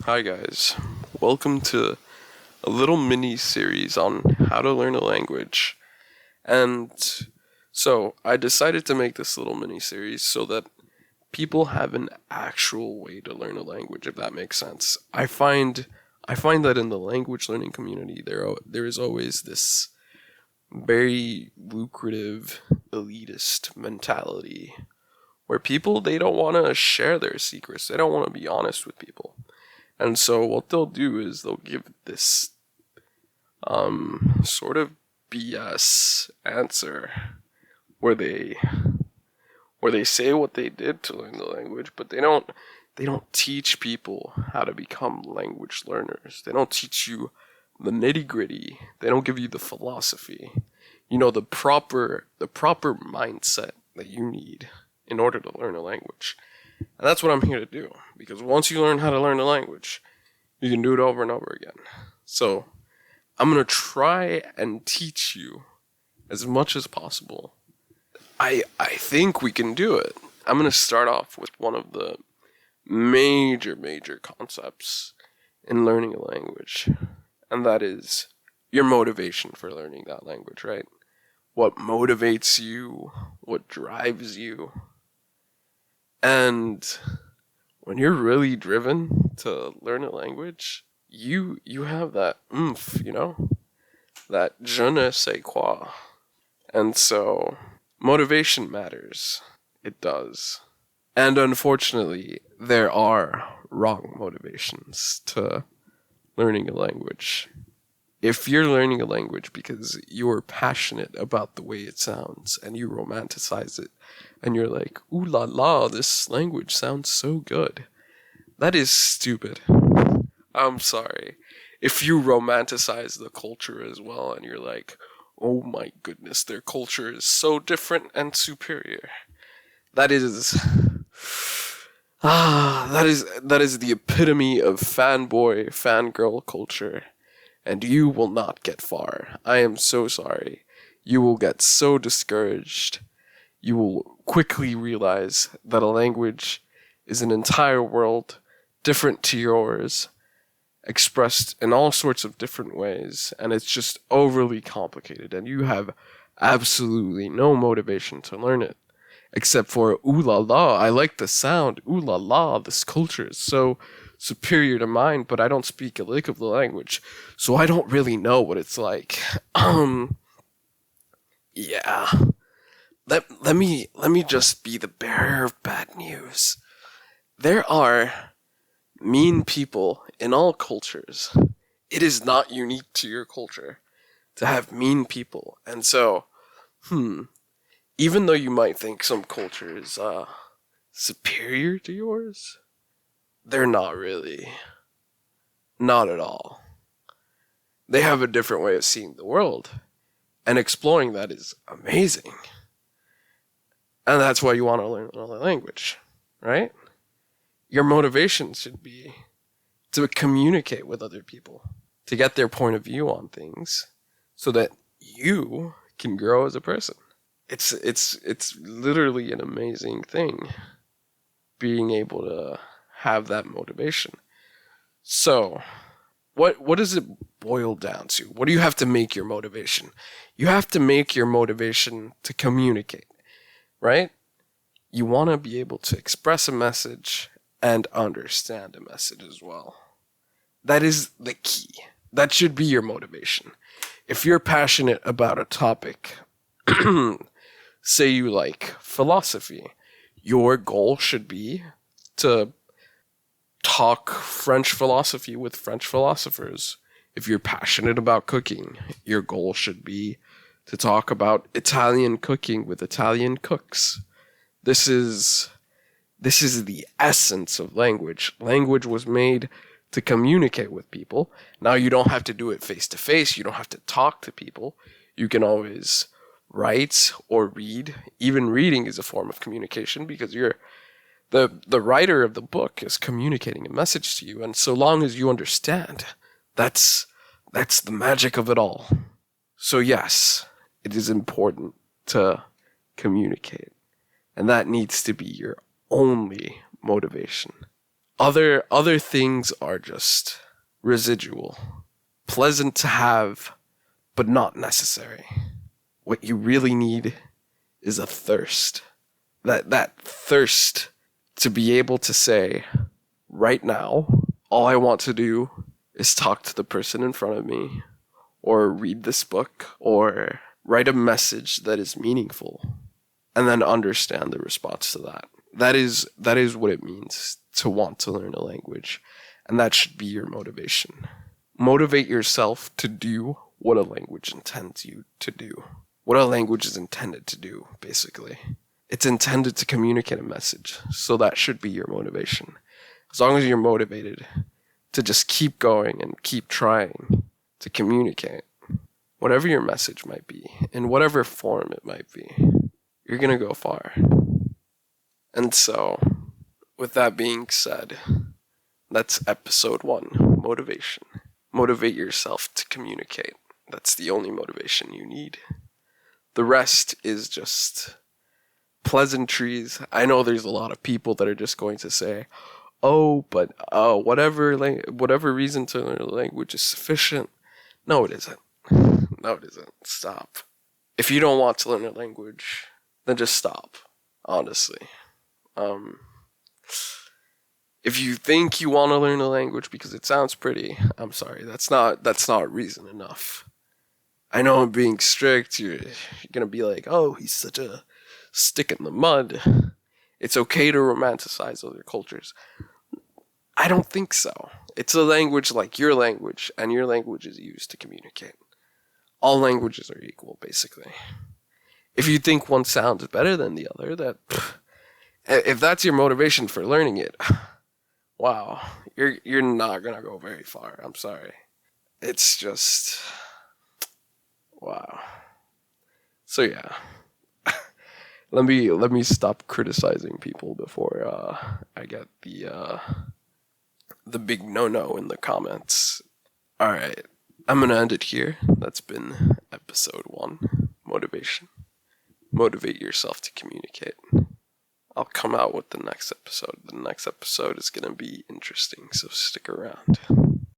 Hi guys, welcome to a little mini series on how to learn a language. And so I decided to make this little mini series so that people have an actual way to learn a language, if that makes sense. I find that in the language learning community there is always this very lucrative elitist mentality where people they don't want to share their secrets. They don't want to be honest with people. And so what they'll do is they'll give this sort of BS answer where they say what they did to learn the language, but they don't teach people how to become language learners. They don't teach you the nitty-gritty. They don't give you the philosophy. The proper mindset that you need in order to learn a language. And that's what I'm here to do. Because once you learn how to learn a language, you can do it over and over again. So, I'm going to try and teach you as much as possible. I think we can do it. I'm going to start off with one of the major concepts in learning a language. And that is your motivation for learning that language, right? What motivates you? What drives you? And when you're really driven to learn a language, you have that oomph, that je ne sais quoi. And so motivation matters. It does. And unfortunately, there are wrong motivations to learning a language. If you're learning a language because you're passionate about the way it sounds and you romanticize it and you're like, ooh la la, this language sounds so good, that is stupid. I'm sorry. If you romanticize the culture as well and you're like, oh my goodness, their culture is so different and superior, that is that is the epitome of fanboy, fangirl culture. And you will not get far. I am so sorry. You will get so discouraged. You will quickly realize that a language is an entire world different to yours, expressed in all sorts of different ways, and it's just overly complicated, and you have absolutely no motivation to learn it. Except for, ooh la la, I like the sound. Ooh la la, this culture is so superior to mine, but I don't speak a lick of the language, so I don't really know what it's like. Yeah. Let me just be the bearer of bad news. There are mean people in all cultures. It is not unique to your culture to have mean people. And so, even though you might think some culture is superior to yours, they're not really. Not at all. They have a different way of seeing the world, and exploring that is amazing. And that's why you want to learn another language, right? Your motivation should be to communicate with other people, to get their point of view on things, so that you can grow as a person. It's literally an amazing thing being able to have that motivation. So, what does it boil down to? What do you have to make your motivation? You have to make your motivation to communicate, right? You want to be able to express a message and understand a message as well. That is the key. That should be your motivation. If you're passionate about a topic, say you like philosophy, your goal should be to talk French philosophy with French philosophers. If you're passionate about cooking, your goal should be to talk about Italian cooking with Italian cooks. This is the essence of language. Language was made to communicate with people. Now you don't have to do it face to face. You don't have to talk to people. You can always write or read. Even reading is a form of communication because the writer of the book is communicating a message to you, and so long as you understand, that's the magic of it all. So yes, it is important to communicate, and that needs to be your only motivation. Other things are just residual. Pleasant to have, but not necessary. What you really need is a thirst. That thirst to be able to say, right now, all I want to do is talk to the person in front of me, or read this book, or write a message that is meaningful, and then understand the response to that. That is what it means to want to learn a language, and that should be your motivation. Motivate yourself to do what a language intends you to do. What a language is intended to do, basically. It's intended to communicate a message, so that should be your motivation. As long as you're motivated to just keep going and keep trying to communicate, whatever your message might be, in whatever form it might be, you're going to go far. And so, with that being said, that's episode 1, motivation. Motivate yourself to communicate. That's the only motivation you need. The rest is just pleasantries. I know there's a lot of people that are just going to say, oh, but whatever reason to learn a language is sufficient. No, it isn't. No, it isn't. Stop. If you don't want to learn a language, then just stop. Honestly. If you think you want to learn a language because it sounds pretty, I'm sorry, that's not reason enough. I know I'm being strict, you're gonna be like, oh, he's such a stick in the mud. It's okay to romanticize other cultures. I don't think so. It's a language like your language, and your language is used to communicate. All languages are equal, basically. If you think one sounds better than the other, if that's your motivation for learning it, wow, you're not gonna go very far. I'm sorry. It's just wow. So yeah, let me stop criticizing people before I get the big no in the comments. All right, I'm gonna end it here. That's been episode 1, motivation. Motivate yourself to communicate. I'll come out with the next episode. The next episode is going to be interesting, so stick around.